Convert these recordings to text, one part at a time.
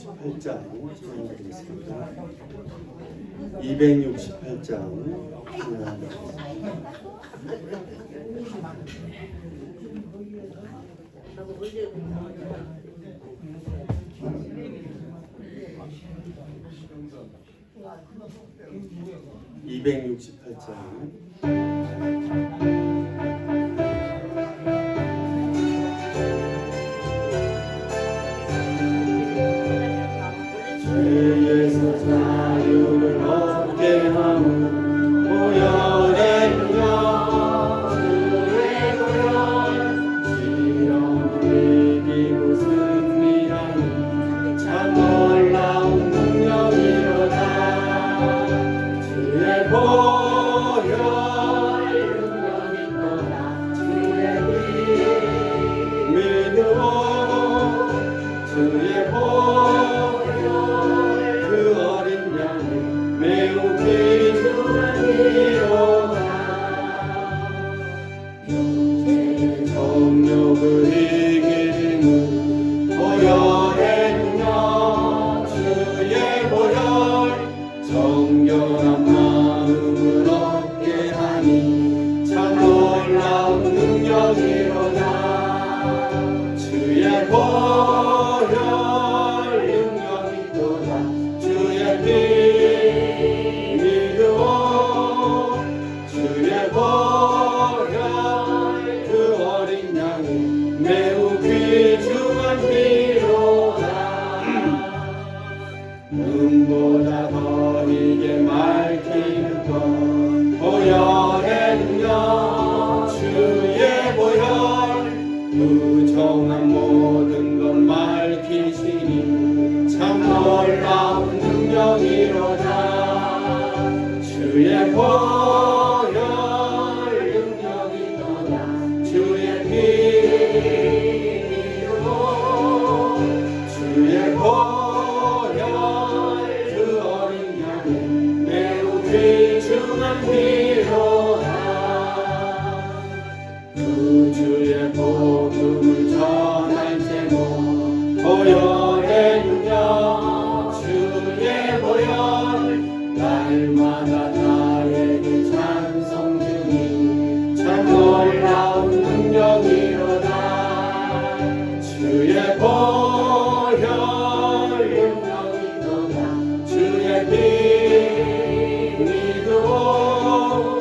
268장 진행하겠습니다. 268장 진행하겠습니다. 죄에서 자유를 얻게 하는 보혈의 능력, 주의 보혈, 시험을 이기고 승리하는 참 놀라운 능력이로다. 주의 보혈 능력이 떠나 주의 피 믿으오. 주의 보혈 정욕을 이기는 보혈의 능력, 주의 보혈, 정결한 마음을 얻게 하니 참 놀라운 능력이로다. 주의 보혈 능력이 또다. 주의 피 믿으오. 주의 보혈 매우 귀중한 피로다. 눈보다 더 이게 맑히는 것 보혈의 능력, 주의 보혈, 부정한 모든 것 맑히시니 참 놀라운 능력이로다. 주의 보혈 능력이 떠나 주의 피 주의 보혈 그 어린 양은 매우 귀중한 피로다. 구주의 복음을 전할 제목 보혈의 능력, 주의 보혈, 날마다 나에게 찬송 중인 참 놀라운 능력이로다. 주의 보혈 능력이 떠나 주의 피 믿으오.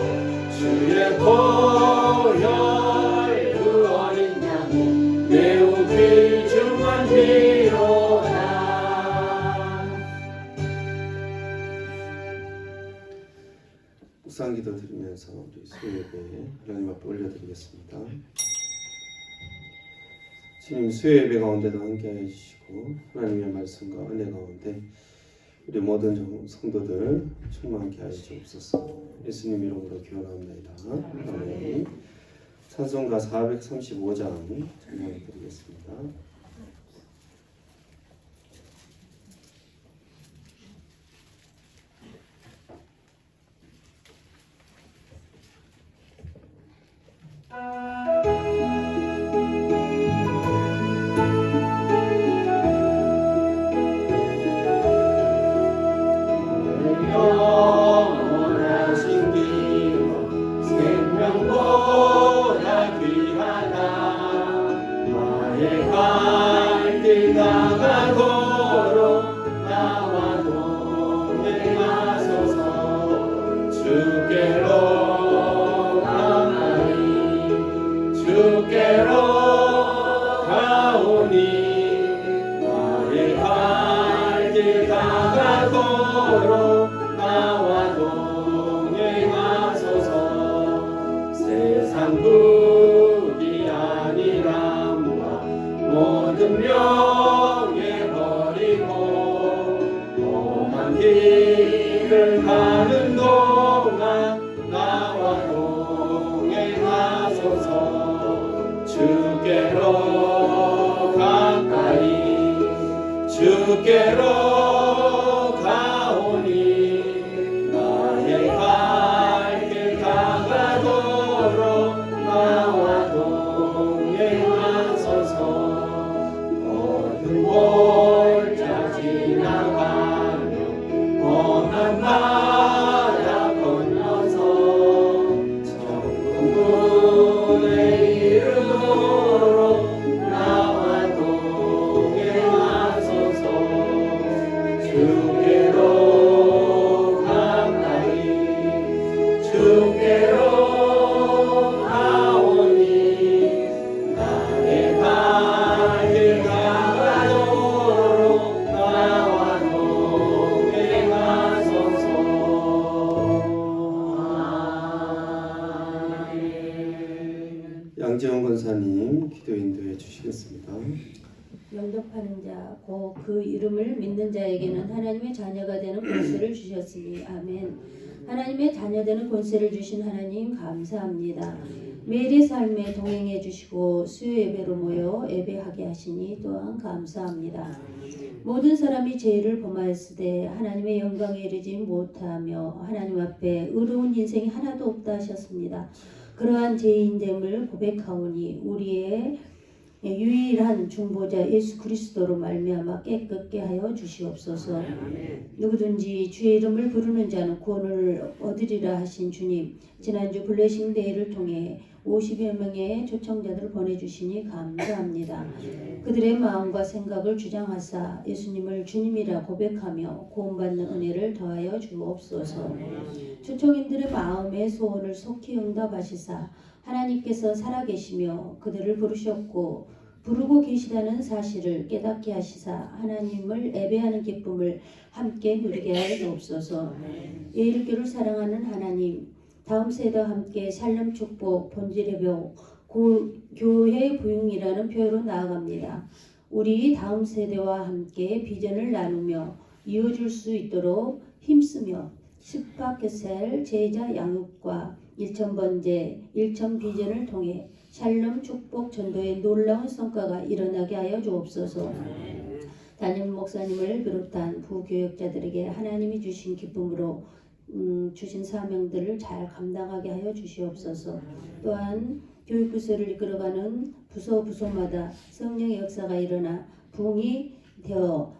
주의 보혈 그 어린 양은 매우 귀중한 피로다. 묵상기도 드리면서 우리 수요예배 하나님 앞에 올려드리겠습니다. 주님, 수요예배 가운데도 함께해 주시고 하나님의 말씀과 은혜 가운데 우리 모든 성도들 충만케 하여 주옵소서. 예수님 이름으로 기원합니다. 아멘. 찬송가 435장 찬양해 드리겠습니다. 모든 명예 버리고 험한 길을 가는 동안 나와 동행하소서. 주께로 가까이 주께로 가오니 나의 갈 길 다가도록 나와 동행하소서. 어두운 골짜기 영접하는 자, 곧 그 이름을 믿는 자에게는 하나님의 자녀가 되는 권세를 주셨으니 아멘. 하나님의 자녀되는 권세를 주신 하나님 감사합니다. 매일의 삶에 동행해 주시고 수요 예배로 모여 예배하게 하시니 또한 감사합니다. 모든 사람이 죄를 범하였으되 하나님의 영광에 이르지 못하며 하나님 앞에 의로운 인생이 하나도 없다 하셨습니다. 그러한 죄인됨을 고백하오니 우리의 유일한 중보자 예수 그리스도로 말미암아 깨끗게 하여 주시옵소서. 누구든지 주의 이름을 부르는 자는 구원을 얻으리라 하신 주님, 지난주 블레싱 데이를 통해 50여 명의 초청자들을 보내주시니 감사합니다. 그들의 마음과 생각을 주장하사 예수님을 주님이라 고백하며 구원받는 은혜를 더하여 주옵소서. 초청인들의 마음의 소원을 속히 응답하시사 하나님께서 살아계시며 그들을 부르셨고 부르고 계시다는 사실을 깨닫게 하시사 하나님을 예배하는 기쁨을 함께 누리게 하여 주옵소서. 예일교를 사랑하는 하나님, 다음 세대와 함께 샬롬 축복 본질의 벽 교회 부흥이라는 표현으로 나아갑니다. 우리 다음 세대와 함께 비전을 나누며 이어줄 수 있도록 힘쓰며 스파크셀 제자 양육과 일천번제, 일천비전을 통해 샬롬 축복 전도의 놀라운 성과가 일어나게 하여 주옵소서. 담임 목사님을 비롯한 부교역자들에게 하나님이 주신 기쁨으로 주신 사명들을 잘 감당하게 하여 주시옵소서. 또한 교육부서를 이끌어가는 부서마다 성령의 역사가 일어나 부흥이 되어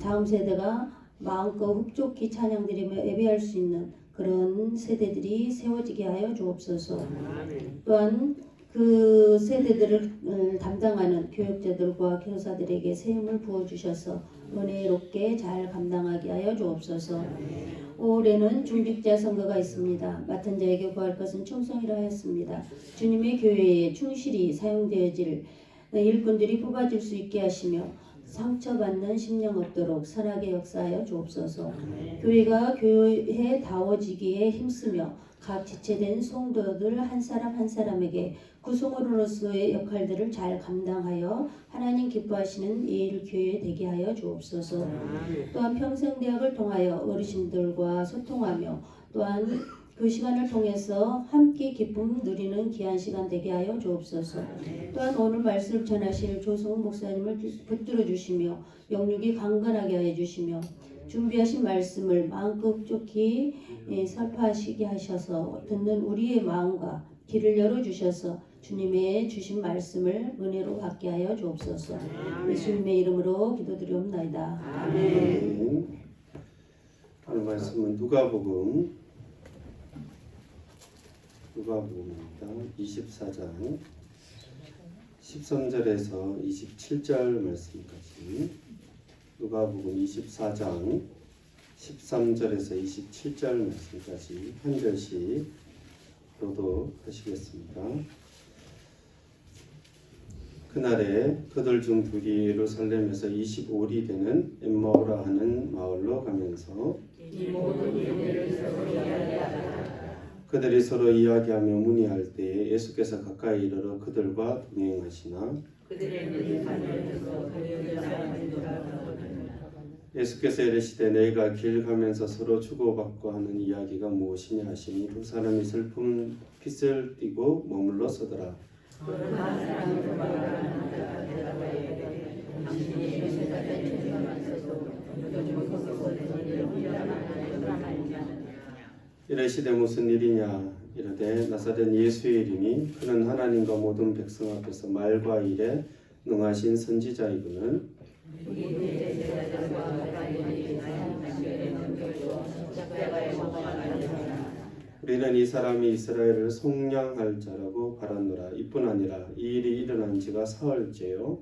다음 세대가 마음껏 흡족히 찬양드리며 예배할 수 있는 그런 세대들이 세워지게 하여 주옵소서. 또한 그 세대들을 담당하는 교육자들과 교사들에게 세움을 부어주셔서 은혜롭게 잘 감당하게 하여 주옵소서. 올해는 중직자 선거가 있습니다. 맡은 자에게 구할 것은 충성이라 하였습니다. 주님의 교회에 충실히 사용되어질 일꾼들이 뽑아질 수 있게 하시며 상처받는 심령 없도록 선하게 역사하여 주옵소서. 교회가 교회다워지기에 힘쓰며 각 지체된 성도들 한 사람 한 사람에게 구성으로서의 역할들을 잘 감당하여 하나님 기뻐하시는 예일교회 되게 하여 주옵소서. 또한 평생대학을 통하여 어르신들과 소통하며 또한 그 시간을 통해서 함께 기쁨 누리는 귀한 시간 되게 하여 주옵소서. 또한 오늘 말씀 전하실 조승우 목사님을 붙들어 주시며 영육이 강건하게 하여 주시며 준비하신 말씀을 마음껏 흡족히 설파하시게 하셔서 듣는 우리의 마음과 길을 열어주셔서 주님의 주신 말씀을 은혜로 받게 하여 주옵소서. 예수님의 이름으로 기도드리옵나이다. 아멘. 오늘 말씀은 누가복음입니다. 24장 13절에서 27절 말씀까지. 누가복음 24장 13절에서 27절 말씀까지 한 절씩 교독하시겠습니다. 그날에 그들 중 둘이 예루살렘에서 25리 되는 엠마오라 하는 마을로 가면서 그들이 서로 이야기하며 문의할 때에 예수께서 가까이 이르러 그들과 동행하시나 예수께서 이르시되 너희가 길 가면서 서로 주고받고 하는 이야기가 무엇이냐 하시니 두 사람이 슬픈 핏을 띠고 머물러 서더라. 이르시되 무슨 일이냐 이르되 나사렛 예수의 이름이 그는 하나님과 모든 백성 앞에서 말과 일에 능하신 선지자이거늘 우리는 이 사람이 이스라엘을 속량할 자라고 바랐노라. 이뿐 아니라 이 일이 일어난 지가 사흘째요.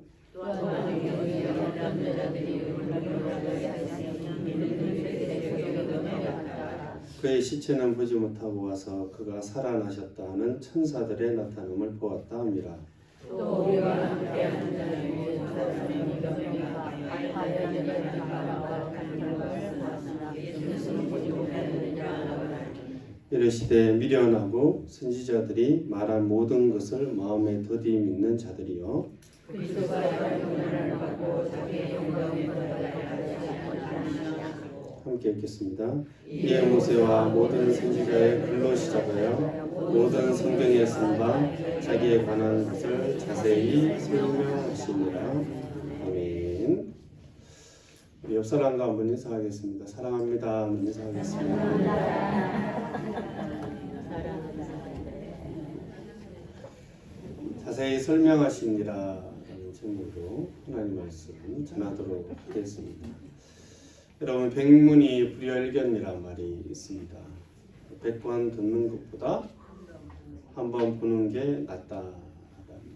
그의 시체는 보지 못하고 와서 그가 살아나셨다 하는 천사들의 나타남을 보았다 함이라. 또 우리와 함께하는 자는 이르시되 미련하고 선지자들이 말한 모든 것을 마음에 더디 믿는 자들이요 함께 읽겠습니다. 이에 모세와 모든 선지자의 글로 시작하여 모든 성경에 쓴 바 자기에 관한 것을 자세히 설명하시니라. 아멘. 우리 옆 사람과 한번 인사하겠습니다. 사랑합니다. 한번 인사하겠습니다. 자세히 설명하시니라 라는 제목으로 하나님 말씀 전하도록 하겠습니다. 여러분, 백문이 불여일견이란 말이 있습니다. 100번 듣는 것보다 한 번 보는 게 낫다라는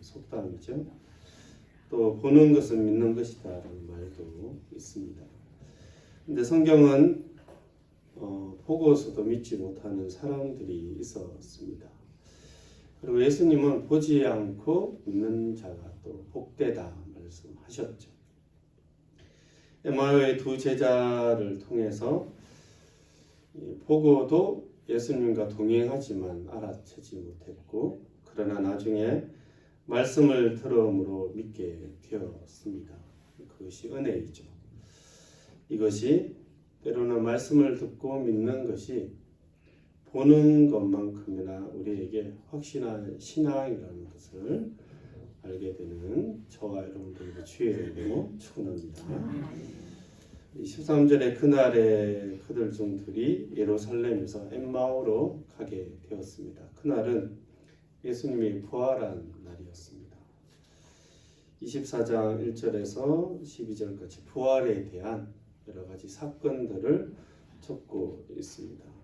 속담이죠. 또 보는 것은 믿는 것이다라는 말도 있습니다. 근데 성경은 보고서도 믿지 못하는 사람들이 있었습니다. 그리고 예수님은 보지 않고 믿는 자가 또 복되다 말씀하셨죠. 에마오의 두 제자를 통해서 보고도 예수님과 동행하지만 알아채지 못했고, 그러나 나중에 말씀을 들음으로 믿게 되었습니다. 그것이 은혜이죠. 이것이 때로는 말씀을 듣고 믿는 것이 보는 것만큼이나 우리에게 확신한 신앙이라는 것을 알게 되는 저와 여러분들의 주의로 축원합니다. 13절에 그날에 그들 중들이 예루살렘에서 엠마오로 가게 되었습니다. 그날은 예수님이 부활한 날이었습니다. 24장 1절에서 12절까지 부활에 대한 여러 가지 사건들을 적고 있습니다.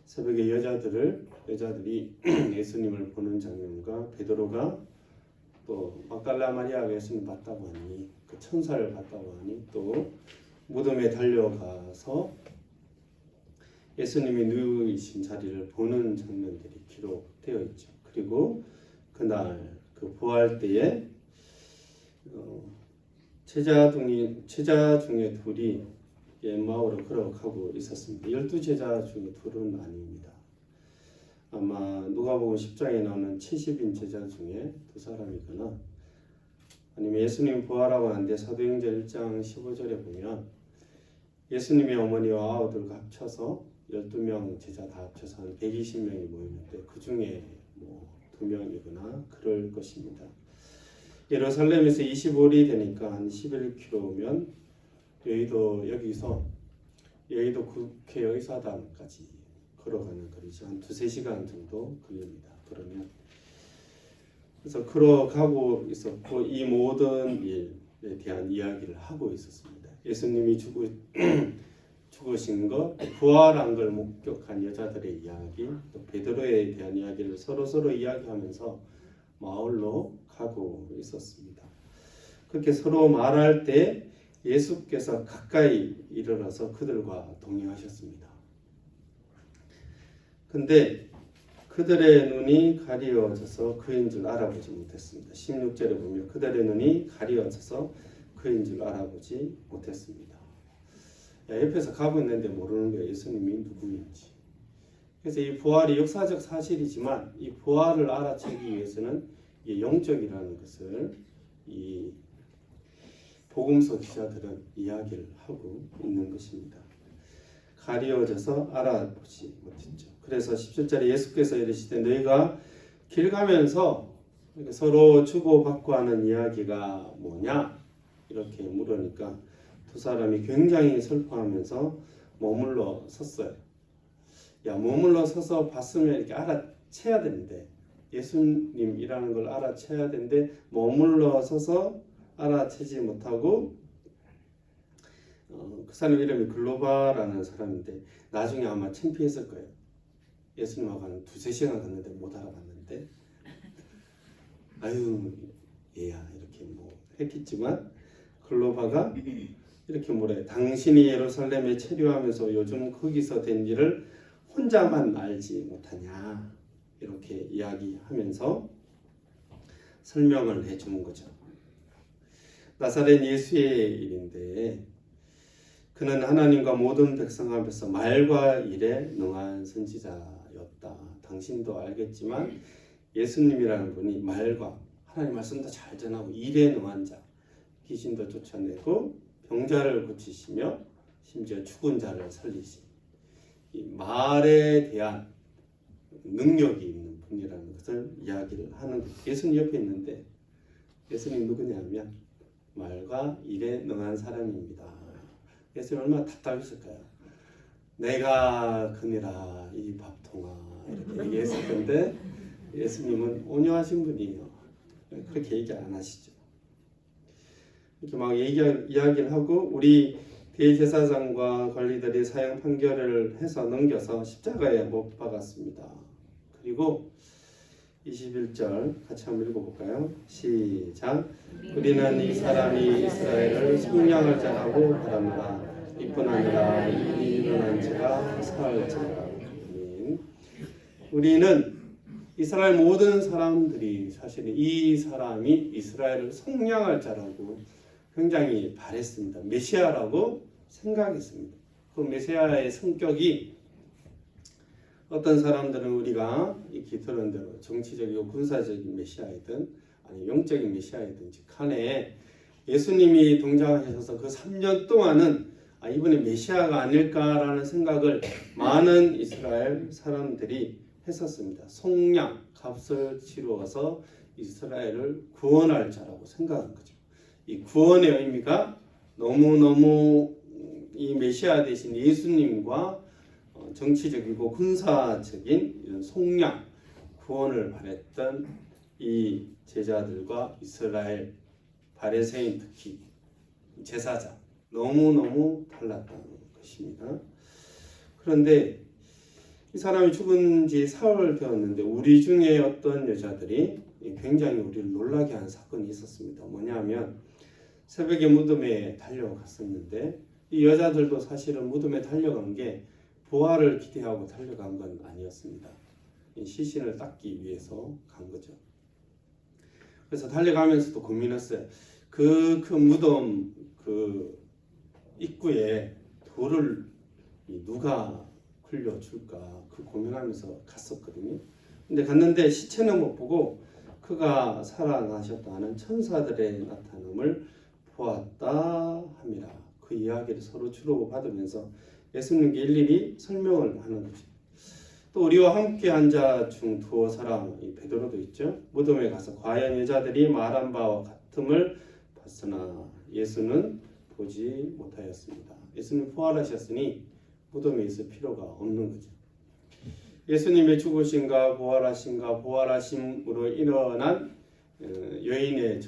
새벽에 여자들이 예수님을 보는 장면과 베드로가 또 막달라 마리아가 예수님 봤다고 하니, 그 천사를 봤다고 하니, 또 무덤에 달려가서 예수님이 누우신 자리를 보는 장면들이 기록되어 있죠. 그리고 그날 그 부활 때에 제자 중에 둘이 엠마오로 걸어가고 있었습니다. 12제자 중에 둘은 아닙니다. 아마 누가복음 10장에 나오는 70인 제자 중에 두 사람이거나, 아니면 예수님 부활하고 난 뒤에 사도행전 1장 15절에 보면 예수님의 어머니와 아우들과 합쳐서 12명 제자 다 합쳐서 한 120명이 모였는데 그 중에 뭐 2명이거나 그럴 것입니다. 예루살렘에서 25리 되니까 한 11km면 여기서 여의도 국회의사당까지 걸어가는 거리죠. 한 2-3시간 정도 걸립니다. 그래서 걸어가고 있었고, 이 모든 일에 대한 이야기를 하고 있었습니다. 예수님이 죽으신 것, 부활한 걸 목격한 여자들의 이야기, 또 베드로에 대한 이야기를 서로 이야기하면서 마을로 가고 있었습니다. 그렇게 서로 말할 때 예수께서 가까이 이르러서 그들과 동행하셨습니다. 근데 그들의 눈이 가리워져서 그인 줄 알아보지 못했습니다. 16절에 보면 그들의 눈이 가리워져서 그인 줄 알아보지 못했습니다. 옆에서 가고 있는데 모르는 거예요. 예수님이 누구인지. 그래서 이 부활이 역사적 사실이지만 이 부활을 알아채기 위해서는 이게 영적이라는 것을 이 복음서 기자들은 이야기를 하고 있는 것입니다. 가리워져서 알아보지 못했죠. 그래서 17절에 예수께서 이르시되 너희가 길 가면서 서로 주고받고 하는 이야기가 뭐냐? 이렇게 물으니까 두 사람이 굉장히 슬퍼하면서 머물러 섰어요. 머물러 서서 봤으면 이렇게 알아채야 되는데, 예수님이라는 걸 알아채야 되는데 머물러 서서 알아채지 못하고, 그 사람 이름이 글로바라는 사람인데 나중에 아마 창피했을 거예요. 예수님하고 한 2-3시간 갔는데 못 알아봤는데 아유 얘야 이렇게 뭐 했겠지만, 글로바가 이렇게 뭐래, 당신이 예루살렘에 체류하면서 요즘 거기서 된 일을 혼자만 알지 못하냐, 이렇게 이야기하면서 설명을 해주는 거죠. 나사렛 예수의 일인데 그는 하나님과 모든 백성 앞에서 말과 일에 능한 선지자였다. 당신도 알겠지만 예수님이라는 분이 말과 하나님 말씀도 잘 전하고 일에 능한 자, 귀신도 쫓아내고 병자를 고치시며 심지어 죽은 자를 살리시. 이 말에 대한 능력이 있는 분이라는 것을 이야기를 하는 거예요. 예수님 옆에 있는데 예수님 누구냐면 말과 일에 능한 사람입니다. 예수님 얼마나 답답했을까요? 내가 그니라 이 밥통아 이렇게 얘기했을 건데 예수님은 온유하신 분이에요. 그렇게 얘기 안 하시죠. 이렇게 막 이야기를 하고 우리 대제사장과 관리들이 사형 판결을 해서 넘겨서 십자가에 못 박았습니다. 그리고 21절 같이 한번 읽어볼까요? 시작. 우리는 이 사람이 이스라엘을 속량할 자라고 바랍니다. 이뿐 아니라 이 일어난 자가 사할지라. 우리는 이스라엘 모든 사람들이 사실 이 사람이 이스라엘을 속량할 자라고 굉장히 바랬습니다. 메시아라고 생각했습니다. 그 메시아의 성격이 어떤 사람들은 우리가 익히 들은 대로 정치적이고 군사적인 메시아이든 아니 영적인 메시아이든지 간에 예수님이 등장하셔서 그 3년 동안은 이번에 메시아가 아닐까라는 생각을 많은 이스라엘 사람들이 했었습니다. 속량, 값을 치루어서 이스라엘을 구원할 자라고 생각한 거죠. 이 구원의 의미가 너무너무 이 메시아 대신 예수님과 정치적이고 군사적인 이런 속량, 구원을 바랬던 이 제자들과 이스라엘 바리새인 특히 제사장 너무너무 달랐다는 것입니다. 그런데 이 사람이 죽은 지 사흘 되었는데 우리 중에 어떤 여자들이 굉장히 우리를 놀라게 한 사건이 있었습니다. 뭐냐면 새벽에 무덤에 달려갔었는데 이 여자들도 사실은 무덤에 달려간 게 부활을 기대하고 달려간 건 아니었습니다. 시신을 닦기 위해서 간 거죠. 그래서 달려가면서도 고민했어요. 그 무덤 그 입구에 돌을 누가 굴려줄까 그 고민하면서 갔었거든요. 근데 갔는데 시체는 못 보고 그가 살아나셨다는 천사들의 나타남을 보았다 함이라. 그 이야기를 서로 주고받으면서 예수님께 일일이 설명을 하는 거죠. 또 우리와 함께 한 자 중 두어 사람, 이 베드로도 있죠. 무덤에 가서 과연 여자들이 말한 바와 같음을 봤으나 예수는 보지 못하였습니다. 예수님 부활하셨으니 무덤에 있을 필요가 없는 거죠. 예수님의 죽으심과 부활하심으로 일어난 여인의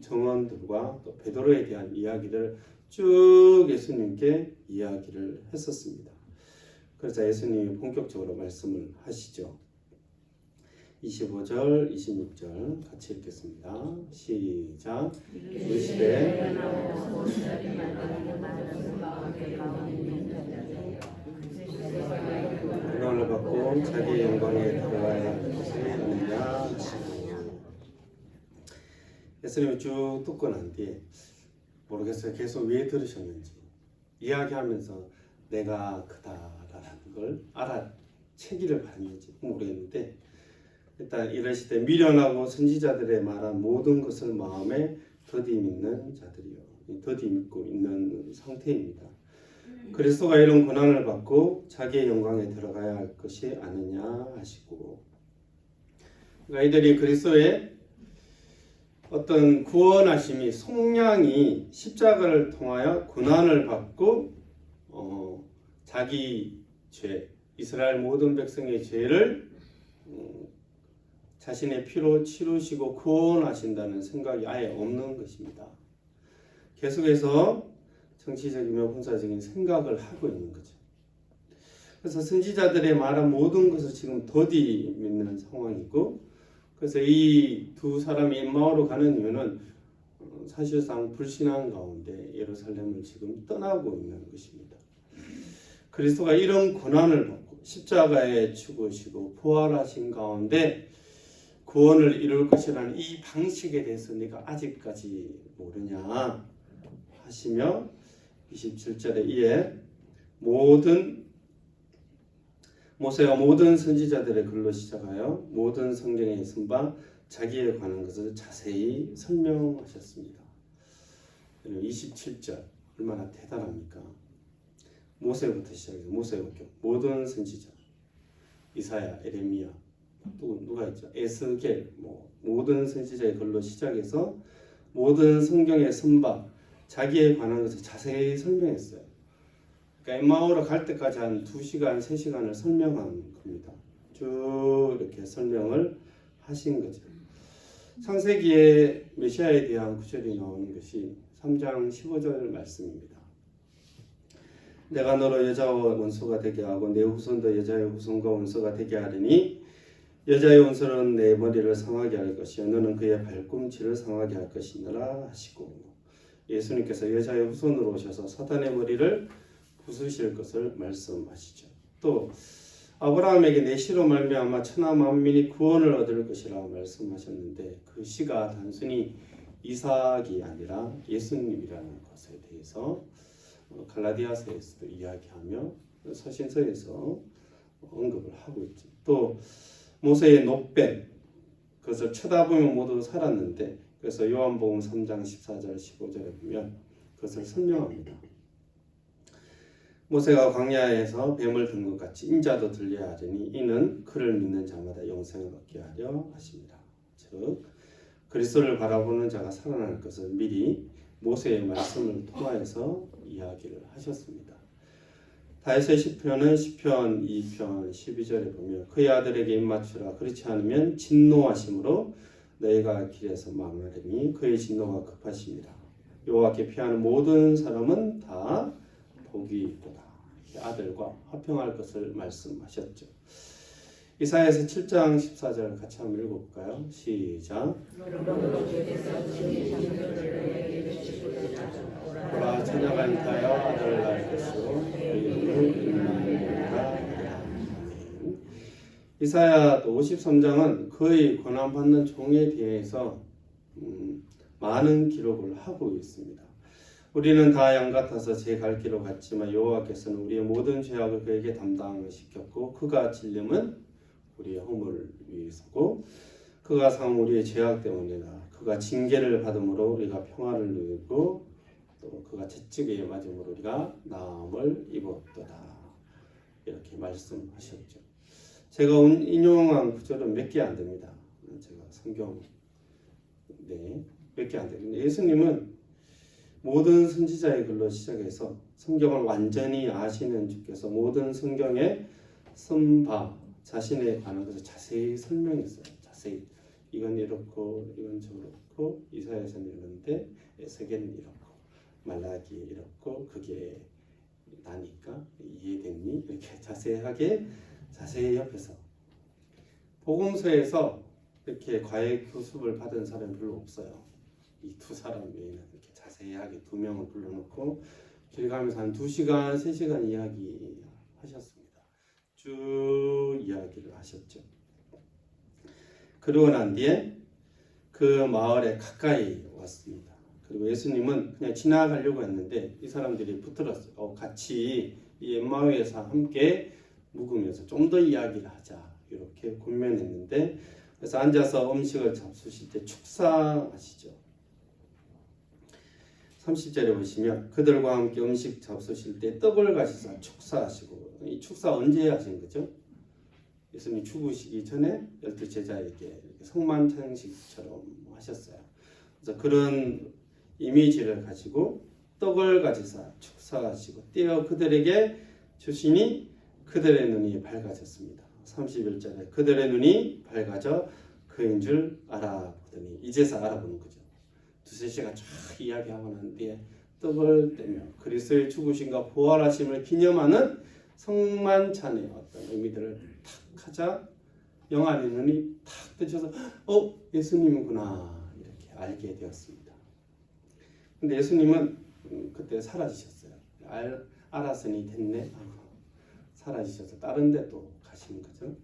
정언들과 또 베드로에 대한 이야기를 쭉 예수님께 이야기를 했었습니다. 그래서 예수님이 본격적으로 말씀을 하시죠. 25절, 26절 같이 읽겠습니다. 시작. 이르시되 고난을 받고 자기의 영광에 들어가야 할 것이 아니냐. 예수님이 쭉 듣고 난 뒤에 모르겠어요. 계속 왜 들으셨는지 이야기하면서 내가 그다라는 걸 알아채기를 바랐는지 모르겠는데 일단 이러시되 미련하고 선지자들의 말한 모든 것을 마음에 더디 믿는 자들이요. 더디 믿고 있는 상태입니다. 그리스도가 이런 고난을 받고 자기의 영광에 들어가야 할 것이 아니냐 하시고, 그러니까 이들이 그리스도의 어떤 구원하심이 속량이 십자가를 통하여 고난을 받고 자기 죄, 이스라엘 모든 백성의 죄를 자신의 피로 치르시고 구원하신다는 생각이 아예 없는 것입니다. 계속해서 정치적이며 군사적인 생각을 하고 있는 거죠. 그래서 선지자들의 말한 모든 것을 지금 더디 믿는 상황이고, 그래서 이 두 사람이 엠마오로 가는 이유는 사실상 불신앙 가운데 예루살렘을 지금 떠나고 있는 것입니다. 그리스도가 이런 고난을 받고 십자가에 죽으시고 부활하신 가운데 구원을 이룰 것이라는 이 방식에 대해서 네가 아직까지 모르냐 하시며 27절에 이에 모세와 모든 선지자들의 글로 시작하여 모든 성경에 쓴 바 자기에 관한 것을 자세히 설명하셨습니다. 27절 얼마나 대단합니까? 모세부터 시작해서 모세부터 모든 선지자 이사야, 에레미야, 또 누가 있죠? 에스겔, 모든 선지자의 글로 시작해서 모든 성경의 선바 자기에 관한 것을 자세히 설명했어요. 그러니까 엠마오로 갈 때까지 한 2시간, 3시간을 설명한 겁니다. 쭉 이렇게 설명을 하신 거죠. 창세기에 메시아에 대한 구절이 나오는 것이 3장 15절 말씀입니다. 내가 너로 여자와 원수가 되게 하고 내 후손도 여자의 후손과 원수가 되게 하리니 여자의 원수는 내 머리를 상하게 할 것이요 너는 그의 발꿈치를 상하게 할 것이니라 하시고, 예수님께서 여자의 후손으로 오셔서 사단의 머리를 부수실 것을 말씀하시죠. 또 아브라함에게 내 씨로 말미암아 천하 만민이 구원을 얻을 것이라고 말씀하셨는데, 그 씨가 단순히 이삭이 아니라 예수님이라는 것에 대해서 갈라디아서에서도 이야기하며 서신서에서 언급을 하고 있죠. 또 모세의 노뱀, 그것을 쳐다보면 모두 살았는데, 그래서 요한복음 3장 14절 15절에 보면 그것을 설명합니다. 모세가 광야에서 뱀을 든 것 같이 인자도 들려야 하리니 이는 그를 믿는 자마다 영생을 얻게 하려 하십니다. 즉 그리스도를 바라보는 자가 살아날 것을 미리 모세의 말씀을 통하여서 이야기를 하셨습니다. 다윗의 시편은 시편 2편 12절에 보면 그의 아들에게 입맞추라 그렇지 않으면 진노하심으로 너희가 길에서 망하리니 그의 진노가 급하십니다. 여호와께 피하는 모든 사람은 다 복이 있도다. 아들과 화평할 것을 말씀하셨죠. 이사야서 7장 14절 같이 한번 읽어볼까요? 시작. 보라 처녀가 잉타여 아들을 낳을 것이요 이름을 임마누엘이라. 이사야 53장은 그의 고난받는 종에 대해서 많은 기록을 하고 있습니다. 우리는 다 양 같아서 제 갈 길로 갔지만 여호와께서는 우리의 모든 죄악을 그에게 담당시켰고 그가 질림은 우리의 허물을 위해서고 그가 상은 우리의 죄악 때문이다. 그가 징계를 받음으로 우리가 평화를 누리고 또 그가 채찍에 맞음으로 우리가 나음을 입었도다. 이렇게 말씀하셨죠. 제가 인용한 구절은 몇 개 안 됩니다. 제가 성경 몇 개 안 됩니다. 예수님은 모든 선지자의 글로 시작해서 성경을 완전히 아시는 주께서 모든 성경의 선바 자신에 관한 것을 자세히 설명했어요. 자세히 이건 이렇고 이건 저렇고 이사야서는 이런데 에스겔은 이렇고 말라기에 이렇고 그게 나니까 이해됐니? 이렇게 자세히 옆에서 복음서에서 이렇게 과외 교습을 받은 사람이 별로 없어요. 이 두 사람 외에는 이렇게 자세하게 두 명을 불러놓고 길 가면서 한 2시간, 3시간 이야기하셨습니다. 쭉 이야기를 하셨죠. 그러고 난 뒤에 그 마을에 가까이 왔습니다. 그리고 예수님은 그냥 지나가려고 했는데 이 사람들이 붙들었어요. 같이 이 엠마오에서 함께 묵으면서 좀 더 이야기를 하자 이렇게 권면했는데, 그래서 앉아서 음식을 잡수실 때 축사하시죠. 30절에 보시면 그들과 함께 음식 잡수실 때 떡을 가지사 축사하시고, 이 축사 언제 하신 거죠? 예수님이 죽으시기 전에 12 제자에게 성만찬식처럼 하셨어요. 그래서 그런 이미지를 가지고 떡을 가지사 축사하시고 떼어 그들에게 주시니 그들의 눈이 밝아졌습니다. 31절에 그들의 눈이 밝아져 그인 줄 알아보더니, 이제서 알아보는 거죠. 2-3시간 쫙 이야기하고 난 뒤에 떡을 떼며 그리스도의 죽으심과 부활하심을 기념하는 성만찬의 어떤 의미들을 탁 하자 영안의 눈이 탁 뜨셔서 예수님이구나 이렇게 알게 되었습니다. 근데 예수님은 그때 사라지셨어요. 알았으니 됐네 하고 사라지셔서 다른 데 또 가시는 거죠.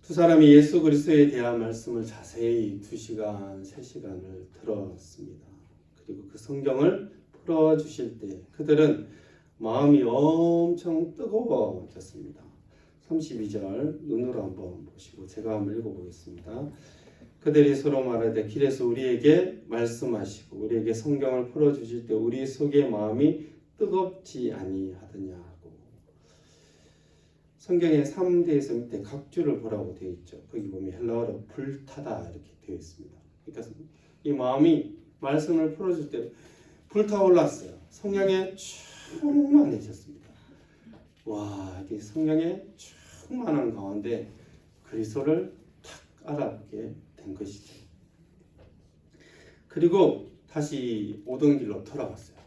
두 사람이 예수 그리스도에 대한 말씀을 자세히 2시간, 3시간을 들었습니다. 그리고 그 성경을 풀어주실 때 그들은 마음이 엄청 뜨거워졌습니다. 32절 눈으로 한번 보시고 제가 한번 읽어보겠습니다. 그들이 서로 말하되 길에서 우리에게 말씀하시고 우리에게 성경을 풀어주실 때 우리 속의 마음이 뜨겁지 아니하더냐 하고, 성경에 3대에서 밑에 각주를 보라고 되어 있죠. 거기 보면 헬라어로 불타다 이렇게 되어 있습니다. 그러니까 이 마음이 말씀을 풀어줄 때 불타올랐어요. 성령에 충만해졌습니다. 와, 이게 성령에 충만한 가운데 그리스도를 탁 알아보게 된 것이죠. 그리고 다시 오던 길로 돌아갔어요.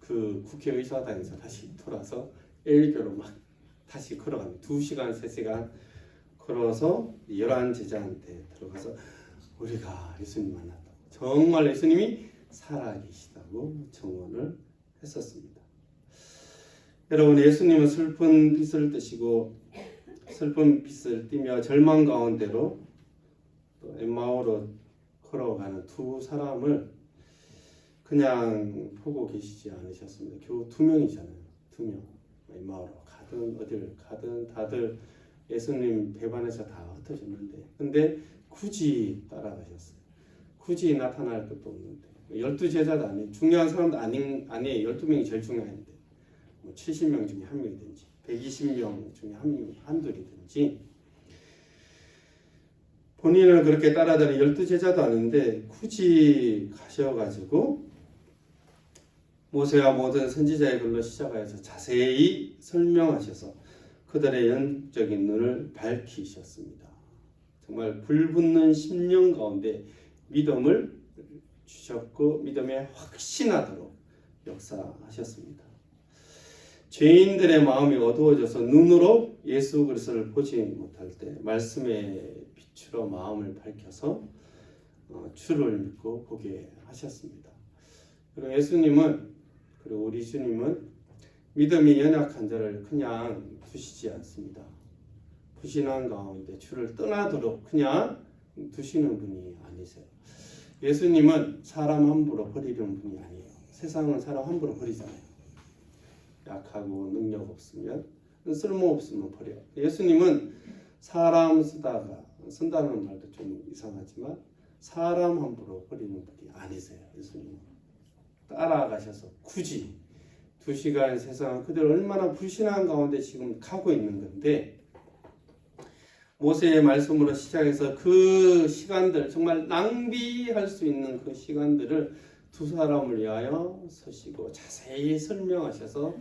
그 국회의사당에서 다시 돌아서 엘교로 막 다시 걸어갑니다. 2시간, 3시간 걸어서 11 제자한테 들어가서 우리가 예수님 만났다고, 정말 예수님이 살아계시다고 증언을 했었습니다. 여러분, 예수님은 슬픈 빛을 뜨시고 슬픈 빛을 띠며 절망 가운데로 또 엠마오로 걸어가는 두 사람을 그냥 보고 계시지 않으셨습니다. 겨우 2명이잖아요. 2명. 엠마오로 가든 어딜 가든 다들 예수님 배반해서 다 흩어졌는데, 근데 굳이 따라가셨어요. 굳이 나타날 것도 없는데, 12제자도 아니에요. 중요한 사람도 아니에요. 12명이 제일 중요한데, 70명 중에 1명이든지 120명 중에 한둘이든지 본인을 그렇게 따라다니 12제자도 아닌데 굳이 가셔가지고 모세와 모든 선지자의 글로 시작하여서 자세히 설명하셔서 그들의 영적인 눈을 밝히셨습니다. 정말 불붙는 10년 가운데 믿음을 주셨고 믿음에 확신하도록 역사하셨습니다. 죄인들의 마음이 어두워져서 눈으로 예수 그리스도를 보지 못할 때 말씀의 빛으로 마음을 밝혀서 주를 믿고 보게 하셨습니다. 그리고 예수님은, 그리고 우리 주님은 믿음이 연약한 자를 그냥 두시지 않습니다. 부신한 가운데 주를 떠나도록 그냥 두시는 분이 아니세요. 예수님은 사람 함부로 버리는 분이 아니에요. 세상은 사람 함부로 버리잖아요. 약하고 능력 없으면, 쓸모 없으면 버려요. 예수님은 사람 쓴다는 말도 좀 이상하지만 사람 함부로 버리는 분이 아니세요. 예수님은 따라가셔서 굳이 2시간 세상 그들 얼마나 불신한 가운데 지금 가고 있는 건데, 모세의 말씀으로 시작해서 그 시간들, 정말 낭비할 수 있는 그 시간들을 두 사람을 위하여 서시고 자세히 설명하셔서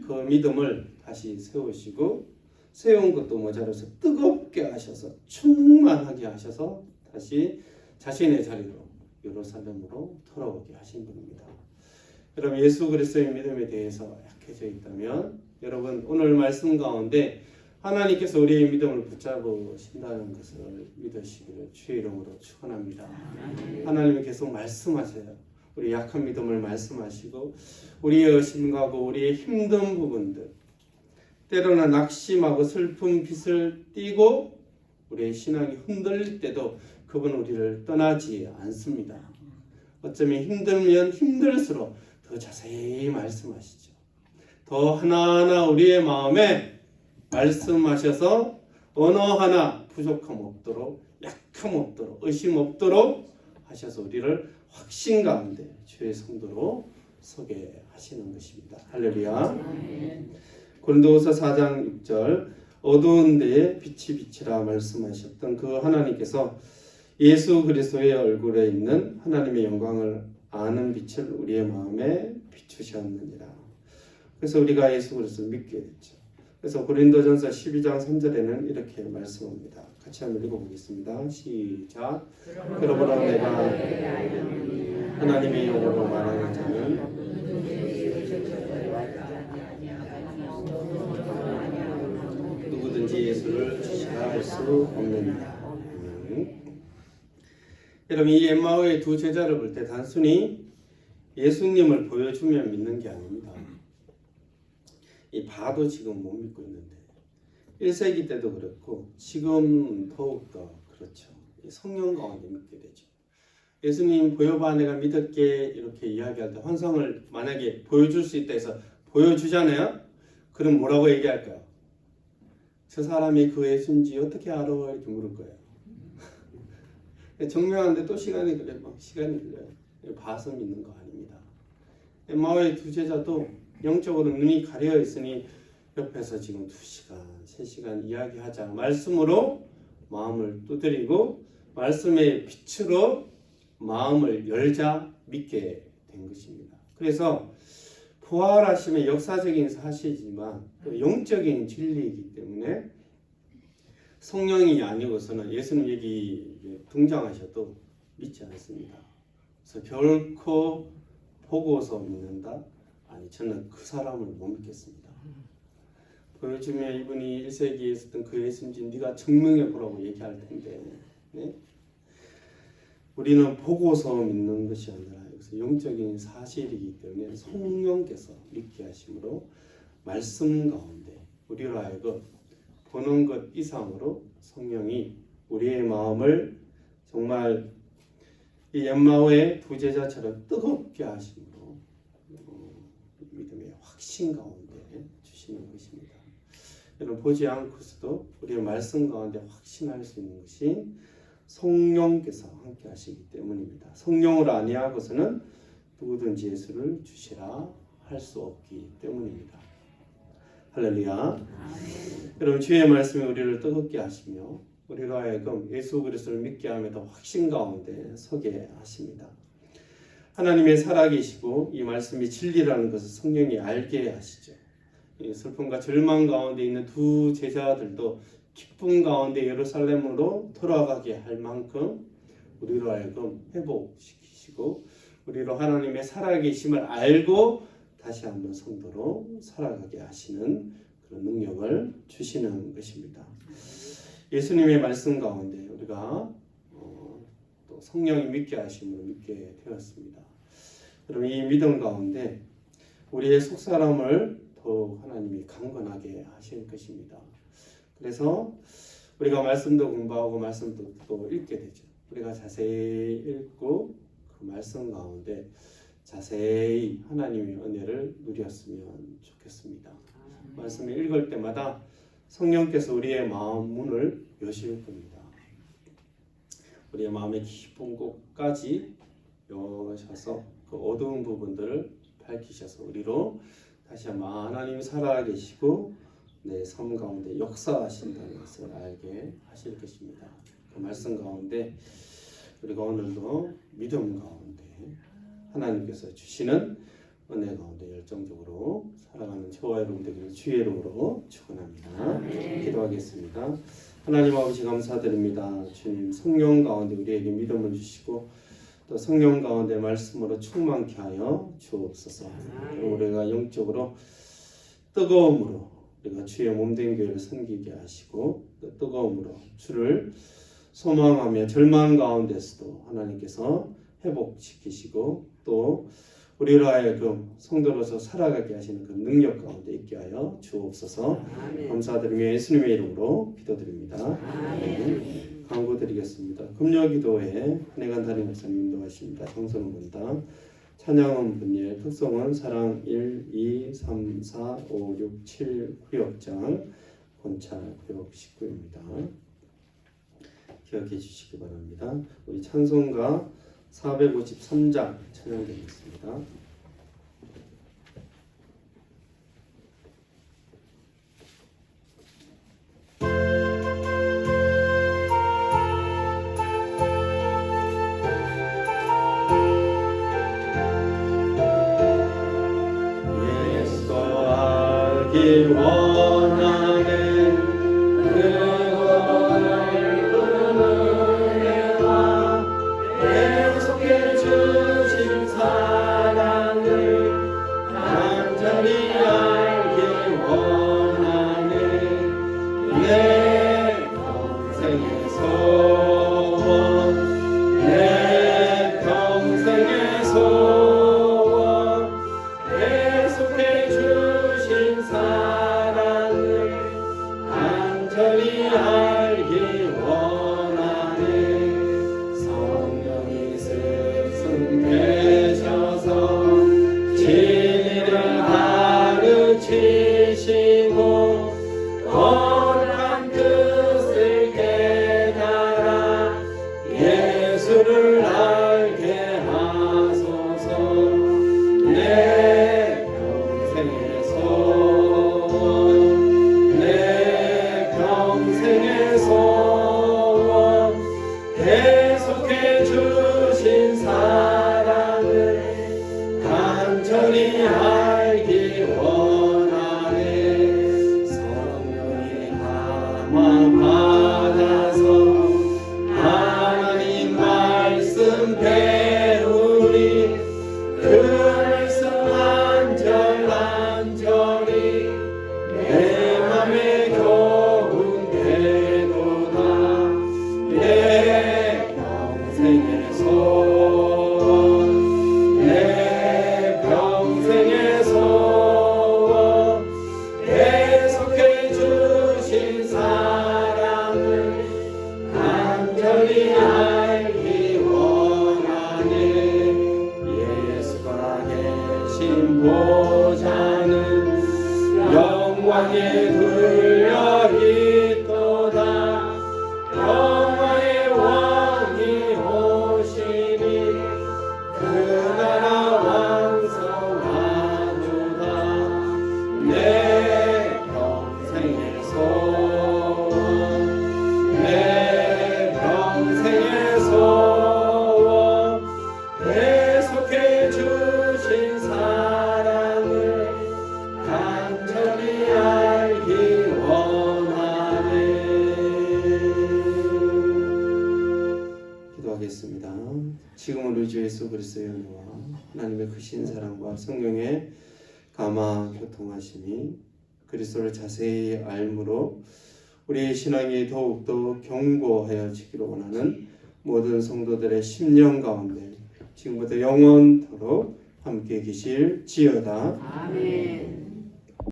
그 믿음을 다시 세우시고, 세운 것도 모자라서 뜨겁게 하셔서 충만하게 하셔서 다시 자신의 자리로 예루살렘으로 돌아오게 하신 분입니다. 여러분, 예수 그리스도의 믿음에 대해서 약해져 있다면 여러분 오늘 말씀 가운데 하나님께서 우리의 믿음을 붙잡으신다는 것을 믿으시기를 주의 이름으로 축원합니다. 하나님이 계속 말씀하세요. 우리 약한 믿음을 말씀하시고 우리의 의심하고 우리의 힘든 부분들, 때로는 낙심하고 슬픈 빛을 띠고 우리의 신앙이 흔들릴 때도 그분 우리를 떠나지 않습니다. 어쩌면 힘들면 힘들수록 더 자세히 말씀하시죠. 더 하나하나 우리의 마음에 말씀하셔서 어느 하나 부족함 없도록, 약함 없도록, 의심 없도록 하셔서 우리를 확신 가운데 주의 성도로 서게 하시는 것입니다. 할렐루야. 고린도후서 4장 6절 어두운 데에 빛이 비치라 말씀하셨던 그 하나님께서 예수 그리스도의 얼굴에 있는 하나님의 영광을 아는 빛을 우리의 마음에 비추셨느니라. 그래서 우리가 예수 그리스도를 믿게 됐죠. 그래서 고린도전서 12장 3절에는 이렇게 말씀합니다. 같이 한번 읽어보겠습니다. 시작. 그러므로 내가 하나님의 영으로 말하는 자는 누구든지 예수를 주시라 할 수 없느니라. 여러분, 이 엠마오의 두 제자를 볼 때 단순히 예수님을 보여주면 믿는 게 아닙니다. 이 봐도 지금 못 믿고 있는데 1세기 때도 그렇고 지금 더욱더 그렇죠. 성령 가운데 믿게 되죠. 예수님 보여봐 내가 믿을게 이렇게 이야기할 때 환상을 만약에 보여줄 수 있다 해서 보여주잖아요. 그럼 뭐라고 얘기할까요? 저 사람이 그 예수인지 어떻게 알아? 이렇게 물을 거예요. 증명하는데 또 시간이 걸려요. 시간이 걸려요. 봐서 믿는 거 아닙니다. 엠마오의 두 제자도 영적으로 눈이 가려 있으니 옆에서 지금 2시간, 3시간 이야기하자. 말씀으로 마음을 두드리고 말씀의 빛으로 마음을 열자 믿게 된 것입니다. 그래서 부활하심의 역사적인 사실이지만 또 영적인 진리이기 때문에 성령이 아니고서는 예수님 여기 등장하셔도 믿지 않습니다. 그래서 결코 보고서 믿는다? 아니, 저는 그 사람을 못 믿겠습니다. 보여주면 이분이 1세기에 있었던 그 예수인지 네가 증명해 보라고 얘기할 텐데, 네? 우리는 보고서 믿는 것이 아니라 여기서 영적인 사실이기 때문에 성령께서 믿게 하심으로 말씀 가운데 우리로 하여금 보는 것 이상으로 성령이 우리의 마음을 정말 이 엠마오의 두 제자처럼 뜨겁게 하심으로 믿음의 확신 가운데 주시는 것입니다. 여러분, 보지 않고서도 우리의 말씀 가운데 확신할 수 있는 것이 성령께서 함께 하시기 때문입니다. 성령을 아니하고서는 누구든지 예수를 주시라 할 수 없기 때문입니다. 할렐루야. 여러분, 주의 말씀이 우리를 뜨겁게 하시며 우리로 하여금 예수 그리스도를 믿게 하며 확신 가운데 서게 하십니다. 하나님의 살아계시고 이 말씀이 진리라는 것을 성령이 알게 하시죠. 이 슬픔과 절망 가운데 있는 두 제자들도 기쁨 가운데 예루살렘으로 돌아가게 할 만큼 우리로 하여금 회복시키시고 우리로 하나님의 살아계심을 알고 다시 한번 성도로 살아가게 하시는 그런 능력을 주시는 것입니다. 예수님의 말씀 가운데 우리가 또 성령이 믿게 하심으로 믿게 되었습니다. 여러분, 이 믿음 가운데 우리의 속사람을 더욱 하나님이 강건하게 하실 것입니다. 그래서 우리가 말씀도 공부하고 말씀도 또 읽게 되죠. 우리가 자세히 읽고 그 말씀 가운데 자세히 하나님의 은혜를 누렸으면 좋겠습니다. 말씀을 읽을 때마다 성령께서 우리의 마음 문을 여실 겁니다. 우리의 마음의 깊은 곳까지 여셔서 그 어두운 부분들을 밝히셔서 우리로 다시 한번 하나님이 살아계시고 내 삶 가운데 역사하신다는 것을 알게 하실 것입니다. 그 말씀 가운데 우리가 오늘도 믿음 가운데 하나님께서 주시는 은혜 가운데 열정적으로 살아가는 저와 여러분 되기를 주의 이름으로 축원합니다. 기도하겠습니다. 하나님 아버지 감사드립니다. 주님, 성령 가운데 우리에게 믿음을 주시고 또 성령 가운데 말씀으로 충만케 하여 주옵소서. 우리가 영적으로 뜨거움으로 우리가 주의 몸된 교회를 섬기게 하시고 또 뜨거움으로 주를 소망하며 절망 가운데서도 하나님께서 회복시키시고 또 우리로 하여금 성도로서 살아가게 하시는 그 능력 가운데 있게 하여 주옵소서. 감사드리며 예수님의 이름으로 기도드립니다. 아멘. 강구드리겠습니다. 금요기도회 한혜관 담임 목사님 인도하십니다. 정선은 본당 찬양은 분예 특성은 사랑 1, 2, 3, 4, 5, 6, 7 구역장 본찰 구역 19입니다. 기억해 주시기 바랍니다. 우리 찬송가 453장 찬양드리겠습니다. 예수 알기 원하는 그거를 은혜와 계속해 주신 사랑을 간절히 알기 원하는 내 평생의 소원 내 평생의 소원 계속해 주신 사랑 보좌는 영광에 둘려 있도다. 영광의 왕이 오시니 그 나라 왕성하도다. 내 평생의 소원, 내 평생의 소원, 계속해 주신 사랑을 간절히 알기 원하네. 기도하겠습니다. 지금은 우리 주 예수 그리스도의 은혜와 하나님의 크신 사랑과 성령의 감화 교통하심이 그리스도를 자세히 알므로 우리의 신앙이 더욱더 견고하여지기를 원하는 모든 성도들의 심령 가운데 지금부터 영원토록 함께 계실지어다. 아멘.